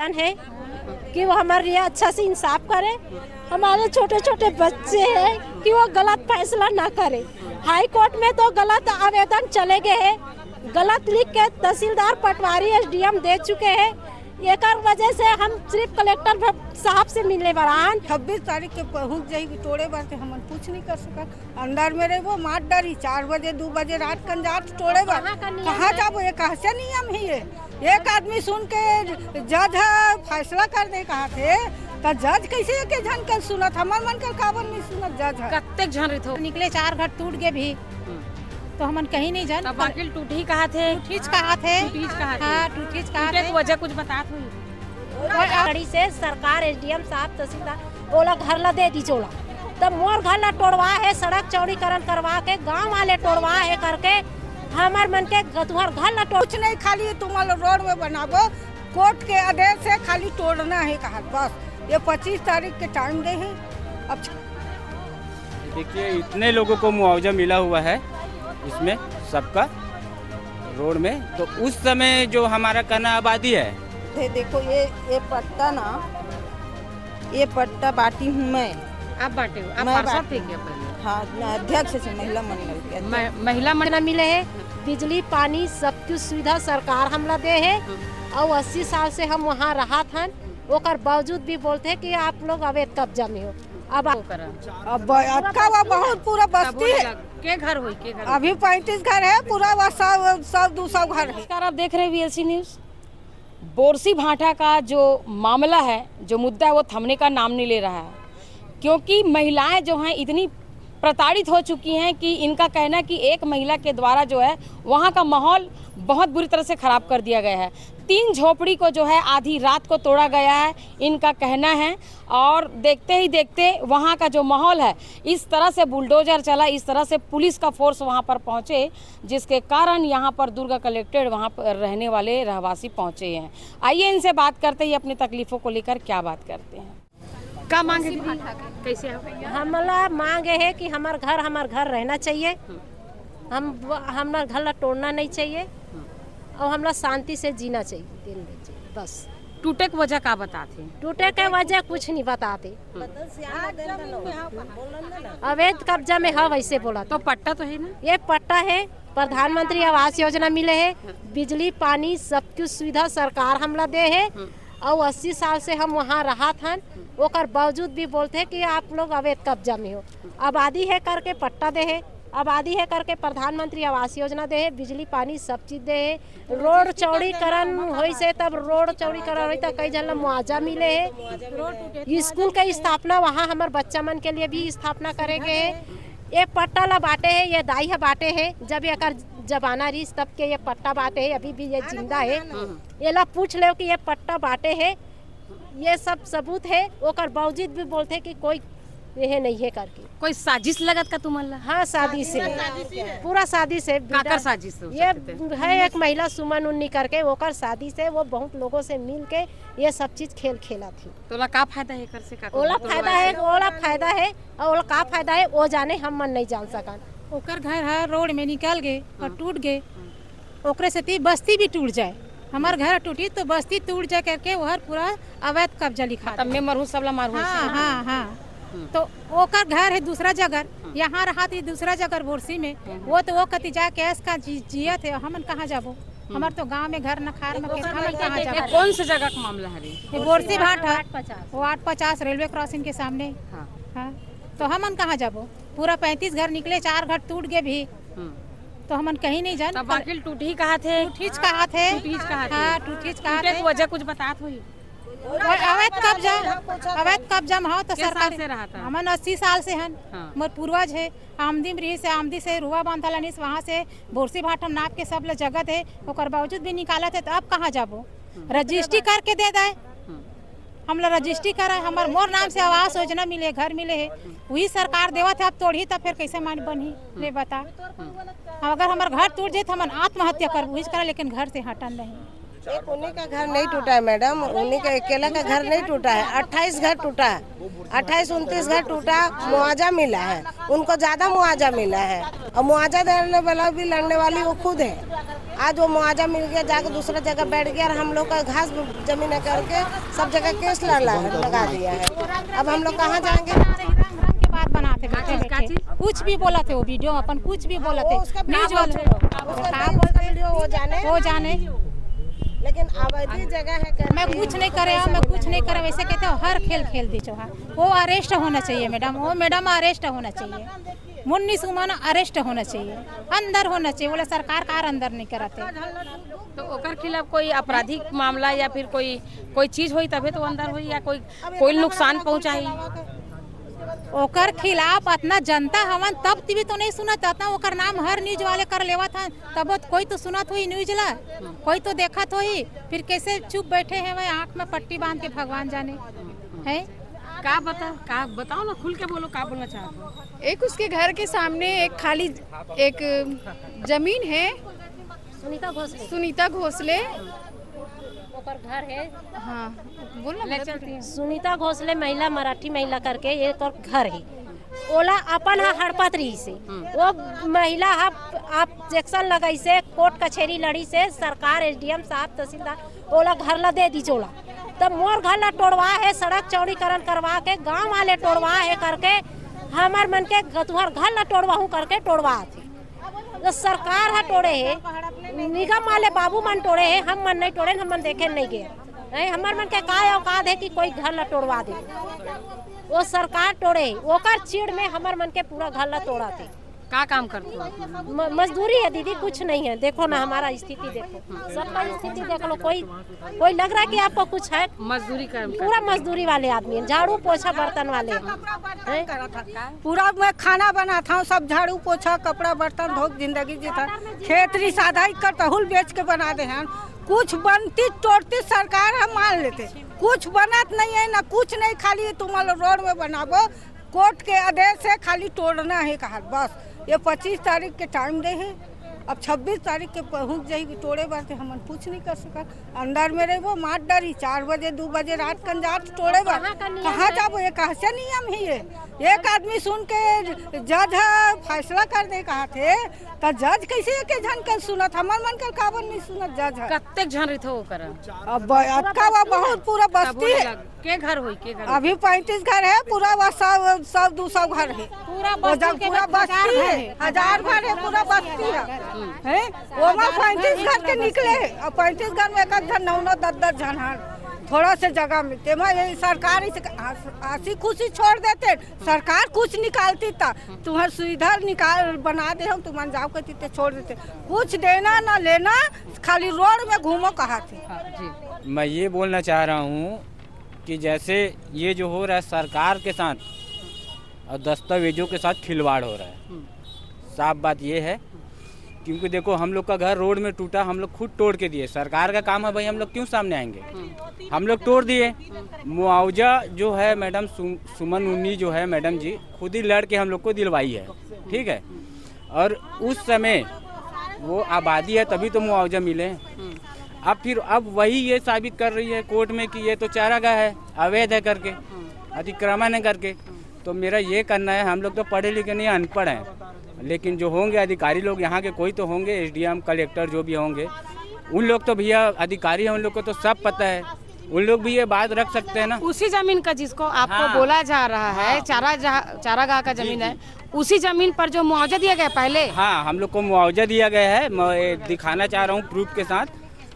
आवेदन है कि वो हमारे लिए अच्छा से इंसाफ करे। हमारे छोटे छोटे बच्चे हैं कि वो गलत फैसला ना करे। हाई कोर्ट में तो गलत आवेदन चले गए हैं, गलत लिख के तहसीलदार पटवारी एसडीएम दे चुके हैं। एक वजह से हम सिर्फ कलेक्टर साहब से मिलने बरान 26 तारीख के पहुँच जाएगी तोड़े बार से हम कुछ नहीं कर सका। अंदर में रहे वो मार डरी 4 बजे 2 बजे रात कंजात तोड़े बार कहाँ जाबो? ये कहाँ से नियम है ये? एक आदमी सुन के जज फैसला कर दे कहाँ थे तो जज कैसे के झन के सुनत? हमार मन के कावन नहीं सुनत जज कत्ते झन रही थो निकले 4 घर टूट गए भी तो हमन कहीं नहीं जान। तब वकील टूटी कहा थे? टूटीज कहा थे? टूटीज कहा थे? हाँ टूटीज कहा थे। वजह कुछ बतात हुई गाड़ी से सरकार एसडीएम साहब तहसीलदार ओला घर ला दे दी चोला, तब मोर घर ला तोड़वा है, सड़क चौड़ीकरण करवा के गांव वाले तोड़वा है करके हमार मन के तुम्हार घर ला कुछ नहीं, खाली तुम रोड में बनाबो, कोर्ट के आदेश से खाली तोड़ना है कहा बस। ये 25 तारीख के टाइम दे है। अब देखिए इतने लोगों को मुआवजा मिला हुआ है इसमें सबका रोड में, तो उस समय जो हमारा कहना आबादी है। देखो ये पट्टा ना, ये पट्टा बांटी हूँ मैं। आप बांटे हो? आप पार्षद थे क्या पहले? हाँ अध्यक्ष है महिला मंडल के। महिला मंडल मिले है, बिजली पानी सब कुछ सुविधा सरकार हमला दे है और 80 साल से हम वहाँ रहा था, ओकर बावजूद भी बोलते हैं कि आप लोग अवैध कब्जा में हो। अब बहुत पूरा बस्ती है के घर हुई के घर अभी 35 घर है पूरा, 100-200 घर है। आप देख रहे हैं वीएलसी न्यूज। बोरसी भाटा का जो मामला है, जो मुद्दा है, वो थमने का नाम नहीं ले रहा है, क्योंकि महिलाएं जो हैं इतनी प्रताड़ित हो चुकी हैं कि इनका कहना है कि एक महिला के द्वारा जो है वहाँ का माहौल बहुत बुरी तरह से ख़राब कर दिया गया है। 3 झोपड़ी को जो है आधी रात को तोड़ा गया है, इनका कहना है। और देखते ही देखते वहाँ का जो माहौल है, इस तरह से बुलडोजर चला, इस तरह से पुलिस का फोर्स वहाँ पर पहुँचे, जिसके कारण यहाँ पर दुर्गा कलेक्टेड वहाँ पर रहने वाले रहवासी पहुँचे हैं। आइए इनसे बात करते ही अपनी तकलीफ़ों को लेकर क्या बात करते हैं। क्या मांगे दीदी? कैसे हमला मांगे है कि हमार घर रहना चाहिए, हमारा घर ला तोड़ना नहीं चाहिए और हमला शांति से जीना चाहिए बस। टूटे की वजह क्या बताते? टूटे के वजह कुछ नहीं बताते, अवैध कब्जा में है वैसे बोला। तो पट्टा तो है ना? ये पट्टा है, प्रधानमंत्री आवास योजना मिले है, बिजली पानी सब कुछ सुविधा सरकार हमला दे है और 80 साल से हम वहाँ रहा था, ओकर बावजूद भी बोलते हैं कि आप लोग अवैध कब्जा में हो। आबादी है करके पट्टा दे है, आबादी है करके प्रधानमंत्री आवास योजना दे है, बिजली पानी सब चीज दे है, रोड चौड़ीकरण होई से तब रोड चौड़ीकरण होई तो कई जन मुआवजा मिले है। स्कूल का स्थापना वहाँ हमारे बच्चा मन के लिए भी स्थापना करेंगे है। ये पट्टा ला बांटे है, ये दाई है बांटे है, जब एक जमाना रही तब के ये पट्टा बांटे है, अभी भी ये जिंदा है। ये ला पूछ लो कि ये पट्टा बांटे है, ये सब सबूत है, ओकर बावजूद भी बोलते हैं कि कोई ये नहीं है करके। कोई साजिश लगत का तुम्हारा? हाँ शादी से, पूरा शादी से। काकर साजिश ये है एक महिला सुमन उन्नी करके, ओकर शादी से वो बहुत लोगों से मिल के ये सब चीज खेला थी। तो ओला का फायदा है कर से? ओला फायदा है, ओला फायदा है और ओला का फायदा है वो जाने, हम मन नहीं जान सकन। ओकर घर है रोड में निकल गए और टूट गए, ओकरे से बस्ती भी टूट जाए, हमार घर टूटी तो बस्ती टूट जाए करके वह पूरा अवैध कब्जा लिखा। तब मैं मरहू सबला मारू। हाँ तो ओकर घर है दूसरा जगह, यहाँ रहा थी दूसरा जगह बोरसी में, वो तो वो कति जाके इसका जिया थे, हमन कहाँ जाबो? हमार तो गांव में घर नखार में कहाँ जाबो? कौन से जगह का मामला है? बोरसी भाटा, वो 850 रेलवे क्रॉसिंग के सामने। हाँ तो हमन कहाँ जाबो? पूरा 35 घर निकले, 4 घर टूट गए भी तो हमन कहीं नहीं जान। तब वकील टूटी कहा थे? टूटीज कहा थे? हाँ टूटीज कहा थे। वजह कुछ बतात हुई? अवैध कब्जा में हो तो सरकार से रहा था। हमन 80 साल से हन। हाँ। मोर पूर्वज है आमदी से रुआ बांधलानिस, वहाँ से बोरसी भाटम नाप के सब जगह थे, ओकर बावजूद भी निकाला थे। तो अब कहाँ जाबो? रजिस्ट्री करके दे दे, हम लोग रजिस्ट्री करा, हमारे मोर नाम से आवास योजना मिले, घर मिले है, वही सरकार देवा थे। अब तोड़ी तब फिर कैसे मान बनी ले बता। अगर हमारे घर टूट जाए तो हम आत्महत्या कर वही करा, लेकिन घर से हटन नहीं। एक उन्हीं का घर नहीं टूटा है मैडम, उन्हीं का अकेला का घर नहीं टूटा है, 28 घर टूटा है, 28-29 घर टूटा, मुआवजा मिला है, उनको ज्यादा मुआवजा मिला है और मुआवजा देने वाला भी लड़ने वाली वो खुद है। आज वो मुआवजा मिल गया, जाकर दूसरा जगह बैठ गया और हम लोग का घास जमीन करके सब जगह केस लगा दिया है। अब हम लोग कहाँ जाएंगे? के बात बनाते बैठे कुछ भी बोला थे वो वीडियो अपन कुछ भी बोला थे न्यूज वाले वो जाने लेकिन अवैध जगह है। मैं कुछ नहीं करे वैसे कहते हो हर खेल खेल दी चौहा। वो अरेस्ट होना चाहिए मैडम, वो मैडम अरेस्ट होना चाहिए, मुन्नी सुमन अरेस्ट होना चाहिए, अंदर होना चाहिए। बोले सरकार कार अंदर नहीं कराते तो ओकर खिलाफ कोई आपराधिक मामला या फिर कोई चीज हुई तभी तो अंदर हुई या कोई नुकसान पहुंचाई ओकर खिलाफ इतना जनता हवन तब भी तो नहीं सुनत था। ओकर नाम हर न्यूज वाले कर लेवा था तब कोई तो सुनत हुई न्यूज ला, कोई तो देखत हुई, फिर कैसे चुप बैठे हैं वही आँख में पट्टी बांध के भगवान जाने है। का बताओ ना, खुल के बोलो, का बोलना चाहते हो? एक उसके घर के सामने एक खाली एक जमीन है, सुनीता घोसले घर है। हाँ बोलना चलती है। सुनीता घोसले महिला, मराठी महिला करके एक और घर है। ओला अपन हड़पत्री से वो महिला आप जैक्शन लगाई से कोर्ट कचहरी लड़ी से सरकार एसडीएम साहब तहसीलदार ओला घर ला दे दी जोला, तब मोर घर ला तोड़वा है, सड़क चौड़ीकरण करवा के गांव वाले तोड़वा है करके हमार मन के तुहर घर ला तोड़वा हूँ करके तोड़वा थे। तो सरकार है तोड़े है, निगम वाले बाबू मन तोड़े है, हम मन नहीं तोड़े, हम मन देखे नहीं गए नहीं। हमार मन के का औकात है कि कोई घर ला तोड़वा दे, वो सरकार तोड़े, ओकर चीड़ में हमार मन के पूरा घर ला तोड़ा थे। का काम करते हो? मजदूरी है दीदी, कुछ नहीं है। देखो ना हमारा स्थिति देखो, सबका स्थिति देख लो। कोई लग रहा है कि आपको कुछ है? मजदूरी कर पूरा मजदूरी वाले आदमी हैं, झाड़ू पोछा बर्तन वाले हैं। पूरा मैं खाना बनाता हूँ, सब झाड़ू पोछा कपड़ा बर्तन धो जिंदगी जीता, खेती साधा कर तहुल बेच के बना दे हैं। कुछ बनती तोड़ती सरकार हम मान लेते, कुछ बनत नहीं है ना कुछ नहीं, खाली तुम रोड में बनाबो, कोर्ट के आदेश है, खाली तोड़ना है कहा बस। ये 25 तारीख के टाइम दे है, अब 26 तारीख के पहुँच जाएगी तोड़े बार हम कुछ नहीं कर सका। अंदर में रहो मार डरी 4 बजे 2 बजे रात कन जात तोड़े बार कहाँ जाबो? ये कैसे नियम ही है? एक आदमी सुन के जज फैसला कर दे कहा थे तो जज कैसे के जन के सुनत, हमार मन के काबर नहीं सुनत जज है। कत्ते जन रही हो कर अब का बहुत पूरा बस्ती है के घर हुई के घर अभी 35 घर है, पूरा 100-200 घर है, पूरा बस्ती है, 1000 घर है, पूरा बस्ती है। वो 35 घर के निकले और 35 घर में एक जन 9-9 10-10 जन है। थोड़ा से जगह मिलते मैं सरकार हंसी खुशी छोड़ देते, सरकार कुछ निकालती था तुम्हारी सुविधा निकाल बना दे हम तुम जाओ के छोड़ देते, कुछ देना ना लेना, खाली रोड में घूमो कहा थे। मैं ये बोलना चाह रहा हूँ कि जैसे ये जो हो रहा है सरकार के साथ और दस्तावेजों के साथ खिलवाड़ हो रहा है। साफ बात ये है क्योंकि देखो हम लोग का घर रोड में टूटा, हम लोग खुद तोड़ के दिए। सरकार का काम है भाई, हम लोग क्यों सामने आएंगे? हम लोग तोड़ दिए। मुआवजा जो है मैडम सुमन उन्नी जो है मैडम जी खुद ही लड़ के हम लोग को दिलवाई है, ठीक है। और उस समय वो आबादी है तभी तो मुआवजा मिले। अब वही ये साबित कर रही है कोर्ट में कि ये तो चारागाह है, अवैध है करके, अतिक्रमण है करके। तो मेरा ये करना है, हम लोग तो पढ़े लिखे नहीं, अनपढ़ हैं, लेकिन जो होंगे अधिकारी लोग यहाँ के कोई तो होंगे, एसडीएम कलेक्टर जो भी होंगे, उन लोग तो भैया अधिकारी हैं, उन लोग को तो सब पता है, उन लोग भी ये बात रख सकते हैं ना। उसी जमीन का जिसको आपको बोला जा रहा है चारागाह का जमीन है, उसी जमीन पर जो मुआवजा दिया गया पहले। हाँ, हम लोग को मुआवजा दिया गया है, मैं दिखाना चाह रहा हूँ प्रूफ के साथ।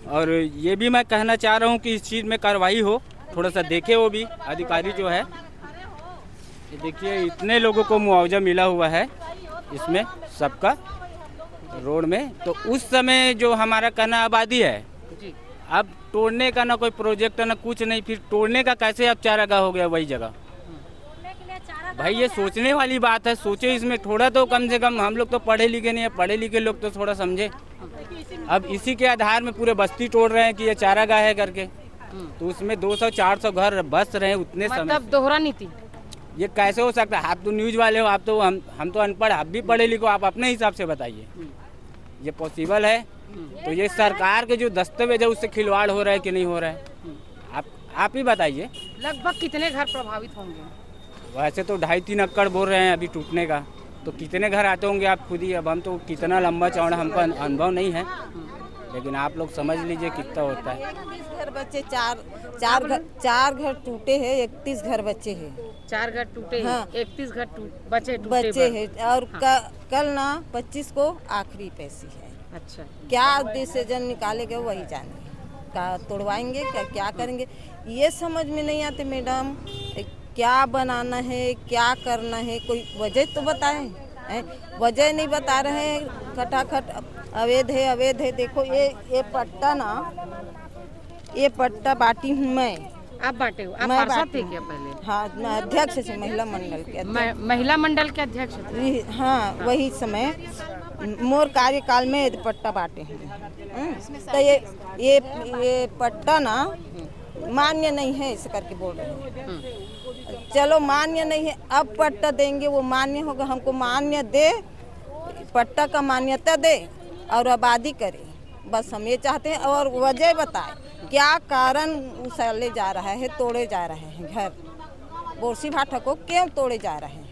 और ये भी मैं कहना चाह रहा हूँ कि इस चीज़ में कार्रवाई हो, थोड़ा सा देखे वो भी अधिकारी जो है। ये देखिए इतने लोगों को मुआवजा मिला हुआ है इसमें सबका रोड में। तो उस समय जो हमारा कहना आबादी है, अब तोड़ने का ना कोई प्रोजेक्ट ना कुछ नहीं, फिर तोड़ने का कैसे अब चारागाह हो गया वही जगह। भाई ये सोचने वाली बात है, सोचे इसमें थोड़ा तो कम से कम। हम लोग तो पढ़े लिखे नहीं है, पढ़े लिखे लोग तो थोड़ा समझे। अब इसी के आधार में पूरे बस्ती तोड़ रहे हैं कि ये चारागाह है करके, तो उसमें 200-400 घर बस रहे हैं उतने समय। मतलब दोहरा नीति ये कैसे हो सकता है? आप तो न्यूज वाले हो, आप तो हम तो अनपढ़, आप भी पढ़े लिखो, आप अपने हिसाब से बताइए ये पॉसिबल है? तो ये सरकार के जो दस्तावेज है उससे खिलवाड़ हो रहा है कि नहीं हो रहा है? आप ही बताइए। लगभग कितने घर प्रभावित होंगे? वैसे तो 2.5-3 एकड़ बोल रहे हैं अभी टूटने का, तो कितने घर आते होंगे आप खुद ही। अब हम तो कितना लंबा चौड़ा हमको अनुभव नहीं है, लेकिन आप लोग समझ लीजिए कितना होता है। 31 घर बच्चे, चार घर टूटे हैं, 31 घर बच्चे हैं। 4 घर टूटे, हाँ। 31 घर बचे हैं और कल ना 25 को आखिरी पैसे है। अच्छा, क्या डिसीजन निकालेंगे वही जाने, क्या तोड़वाएंगे क्या करेंगे ये समझ में नहीं आते मैडम। क्या बनाना है, क्या करना है, कोई वजह तो बताएं। वजह नहीं बता रहे हैं, खटाखट अवैध है। देखो ये पट्टा ना, ये पट्टा बांटी हूँ मैं। आप बांटे हो? आप मैं पार्षद थे क्या पहले? हाँ, मैं अध्यक्ष थी महिला मंडल के महिला मंडल के अध्यक्ष थे। हाँ, वही समय मोर कार्यकाल में पट्टा बांटे हैं। तो ये पट्टा ना मान्य नहीं है इस करके बोल रहे हैं। चलो मान्य नहीं है, अब पट्टा देंगे, वो मान्य होगा। हमको मान्य दे, पट्टा का मान्यता दे और आबादी करे, बस हम ये चाहते हैं। और वजह बताए क्या कारण उछाले जा रहा है, तोड़े जा रहे हैं घर, बोरसी भाठा को क्यों तोड़े जा रहे हैं,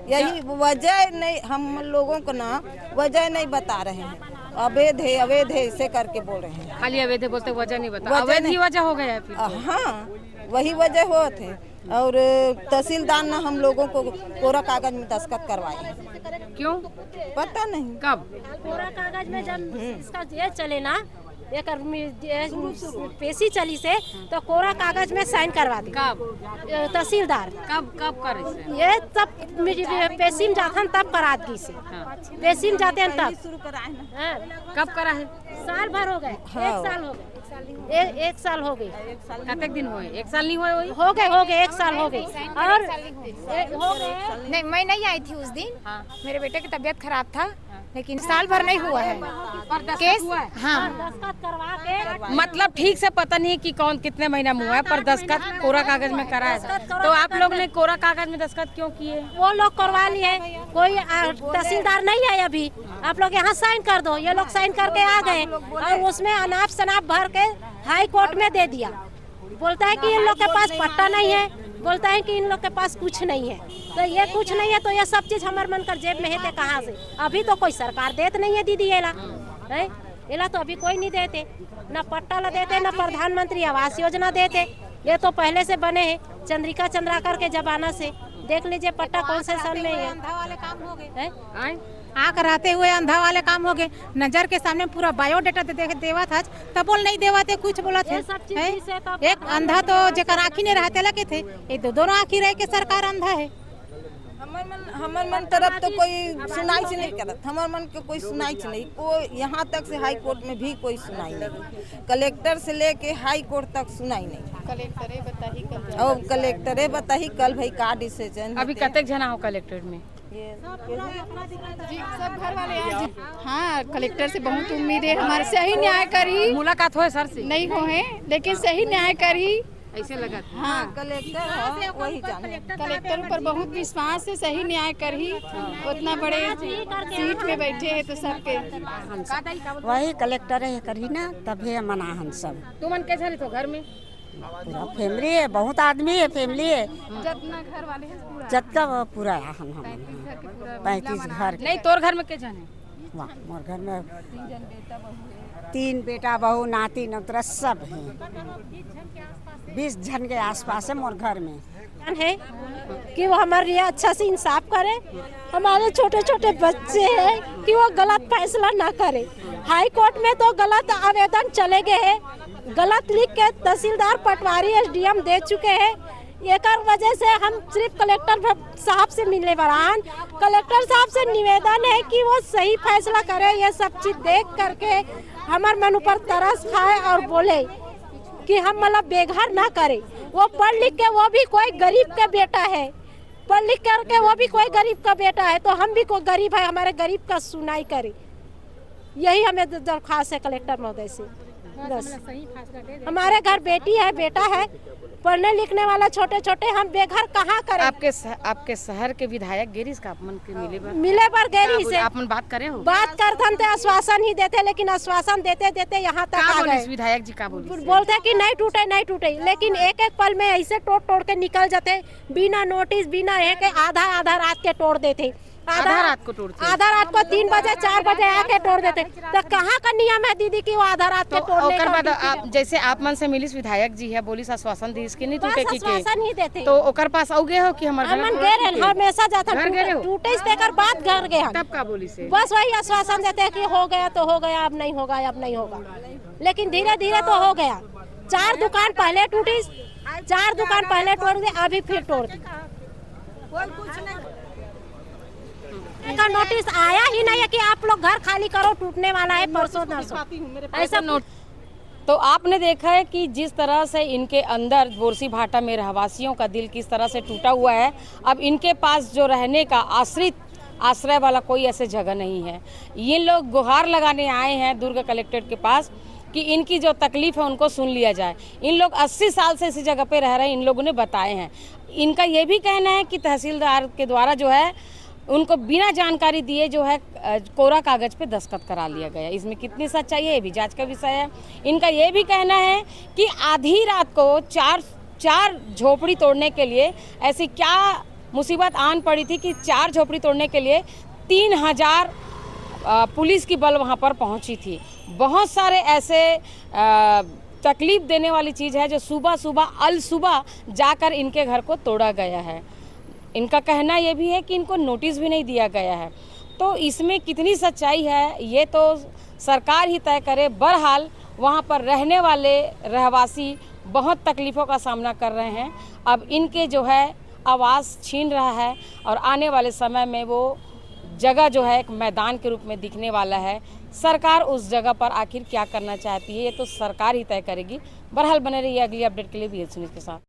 यही वजह नहीं। हम लोगों को ना वजह नहीं बता रहे हैं। अवैध है इसे करके बोल रहे हैं। खाली अवैध बोलते, वजह नहीं बता। अवैध ही वजह हो गया है फिर। हाँ, वही वजह हुआ थे। और तहसीलदार ने हम लोगों को कोरा कागज में दस्तखत करवाए। क्यों? पता नहीं कब कोरा कागज में जब इसका ये चले ना, एक पेशी चली से तो कोरा कागज में साइन करवा दी। कब? तहसीलदार कब करे? ये तब पेशी में जाते तब करा दी से। पेशी में जाते हैं तब शुरू कराए ना। हाँ। कब करा है? साल भर हो गए। हाँ। 1 साल हो गए। 1 साल हो गई। कितने दिन हुए? 1 साल नहीं हुए? हो गए 1 साल हो गई। और हो गए। नहीं, मैं नहीं आई थी उस दिन। मेरे बेटे की तबीयत खराब था, लेकिन साल भर नहीं हुआ है केस। हाँ, दस्तखत करवा के मतलब ठीक से पता नहीं कि कौन कितने महीना में हुआ है, पर दस्तखत कोरा कागज में करा है। तो आप लोग ने कोरा कागज में दस्तखत क्यों किए? वो लोग करवा लिए, कोई तहसीलदार नहीं है अभी। आप लोग यहाँ साइन कर दो, ये लोग साइन करके आ गए और उसमें अनाप शनाप भर के हाई कोर्ट में दे दिया। बोलता है कि इन लोग के पास पट्टा नहीं है, बोलता है कि इन लोग के पास कुछ नहीं है। तो ये कुछ नहीं है तो ये सब चीज हमारे मन कर जेब में है कहाँ से? अभी तो कोई सरकार देत नहीं है दीदी। एला तो अभी कोई नहीं देते, न पट्टा ला देते, न प्रधानमंत्री आवास योजना देते। ये तो पहले से बने हैं चंद्रिका चंद्राकर के जमाना से। देख लीजिए पट्टा कौन से सन में है। अंधा वाले काम हो गए, आँख रहते हुए अंधा वाले काम हो गए। नजर के सामने पूरा बायोडाटा देवा था, तब बोल नहीं देवा थे, कुछ बोला थे। एक अंधा तो जेकर आँखी नहीं रहते लगे थे, ये दोनों आँखी रह के सरकार अंधा है। हमार मन तरफ तो कोई सुनाई से नहीं करत। हमार मन के कोई सुनाई से नहीं, कोई यहाँ तक से हाई कोर्ट में भी कोई सुनाई नहीं। कलेक्टर से लेके हाई कोर्ट तक सुनाई नहीं। कलेक्टरे बताही कल। और कलेक्टरे बताही कल भाई का डिसीजन। अभी कतक जना हो कलेक्टर में? जी, सब घर वाले हैं। हाँ, कलेक्टर से बहुत उम्मीद है हमारे, सही न्याय करी। मुलाकात हुए सर से? नहीं हो है, लेकिन सही न्याय करी। ऐसे लगा। हाँ, कलेक्टर वही जाने। कलेक्टर पर बहुत विश्वास से सही न्याय करी। उतना बड़े सीट में बैठे हैं तो सबके वही कलेक्टर है करी ना, तभी मना हम सब। तुमन कैसे रही तो घर में? पूरा फैमिली है, बहुत आदमी है, फैमिली है जितना घर वाले हैं जत्का पूरा हम 35 घर। नहीं, तोर घर में के जाने? वाह, मोर घर में 3 बेटा बहू नाती नौतरा सब है। 20 जन के आसपास है मोर घर में। है कि वो हमारे लिए अच्छा से इंसाफ करे। हमारे छोटे छोटे बच्चे हैं कि वो गलत फैसला ना करे। हाई कोर्ट में तो गलत आवेदन चले गए हैं, गलत लिख के तहसीलदार पटवारी SDM दे चुके हैं। एक वजह से हम सिर्फ कलेक्टर साहब से मिलने वाला। कलेक्टर साहब से निवेदन है कि वो सही फैसला करे। ये सब चीज देख करके हमारे मन ऊपर तरस खाए और बोले कि हम मतलब बेघर ना करे। वो पढ़ लिख के वो भी कोई गरीब का बेटा है, पढ़ लिख करके वो भी कोई गरीब का बेटा है, तो हम भी कोई गरीब है, हमारे गरीब का सुनाई करे। यही हमें दरख्वास्त है कलेक्टर महोदय से। बस हमारे घर बेटी है, बेटा है, पढ़ने लिखने वाला छोटे छोटे, हम बेघर कहाँ करें? आपके शहर के विधायक गिरीश का मन के मिले पर गैरी से आप बात करे हो? बात करते थे, आश्वासन ही देते, लेकिन आश्वासन देते देते यहाँ तक आ गए। विधायक जी का बोलते कि नहीं टूटे, लेकिन एक एक पल में ऐसे तोड़ के निकल जाते, बिना नोटिस बिना एक आधा रात के तोड़ देते। आधा रात को तोड़ते हैं। आधा रात को 3 बजे 4 बजे आके तोड़ देते। तो कहाँ का नियम है दीदी कि वो आधा रात के तोड़ने का? बाद आप जैसे आप मन से मिलिस विधायक जी है बोलिस आश्वासन दी इसके नहीं टूटे की आश्वासन ही देते। तो ओकर पास आओ गए हो कि हमारे हमन गए रहे हमेशा जाता घर गए हो? टूटे देकर बाद घर गए हम। तब का बोली से बस वही आश्वासन देते हैं कि हो गया तो हो गया, अब नहीं होगा अब नहीं होगा। लेकिन धीरे धीरे तो हो गया। 4 दुकान पहले टूटी, 4 दुकान पहले तोड़ दी, अभी फिर तोड़ दी। का नोटिस आया ही नहीं है कि आप लोग घर खाली करो, टूटने वाला है परसों नरसों। ऐसा नोट तो आपने देखा है कि जिस तरह से इनके अंदर बोरसी भाटा में रहवासियों का दिल किस तरह से टूटा हुआ है। अब इनके पास जो रहने का आश्रय वाला कोई ऐसे जगह नहीं है। ये लोग गुहार लगाने आए हैं दुर्ग कलेक्ट्रेट के पास कि इनकी जो तकलीफ है उनको सुन लिया जाए। इन लोग 80 साल से इसी जगह पे रह रहे हैं, इन लोगों ने बताए हैं। इनका ये भी कहना है कि तहसीलदार के द्वारा जो है उनको बिना जानकारी दिए जो है कोरा कागज पे दस्तखत करा लिया गया। इसमें कितनी सच्चाई है ये भी जांच का विषय है। इनका ये भी कहना है कि आधी रात को चार झोपड़ी तोड़ने के लिए ऐसी क्या मुसीबत आन पड़ी थी कि 4 झोपड़ी तोड़ने के लिए 3000 पुलिस की बल वहाँ पर पहुँची थी। बहुत सारे ऐसे तकलीफ देने वाली चीज़ है जो सुबह जाकर इनके घर को तोड़ा गया है। इनका कहना ये भी है कि इनको नोटिस भी नहीं दिया गया है। तो इसमें कितनी सच्चाई है ये तो सरकार ही तय करे। बहरहाल वहाँ पर रहने वाले रहवासी बहुत तकलीफ़ों का सामना कर रहे हैं। अब इनके जो है आवास छीन रहा है और आने वाले समय में वो जगह जो है एक मैदान के रूप में दिखने वाला है। सरकार उस जगह पर आखिर क्या करना चाहती है ये तो सरकार ही तय करेगी। बहरहाल बने रहिए अगली अपडेट के लिए BH न्यूज़ के साथ।